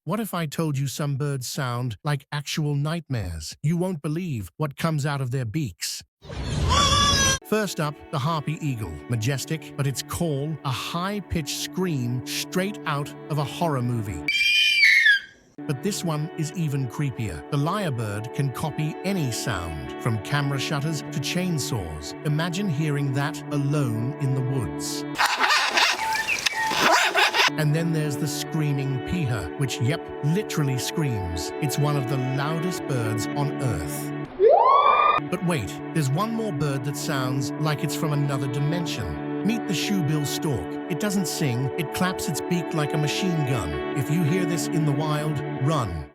What if I told you some birds sound like actual nightmares? You won't believe what comes out of their beaks. First up, the harpy eagle. Majestic, but its call, a high-pitched scream straight out of a horror movie. But this one is even creepier. The lyrebird can copy any sound, from camera shutters to chainsaws. Imagine hearing that alone in the woods. And then there's the screaming peaher, which, literally screams. It's one of the loudest birds on Earth. But wait, there's one more bird that sounds like it's from another dimension. Meet the shoebill stork. It doesn't sing, it claps its beak like a machine gun. If you hear this in the wild, run.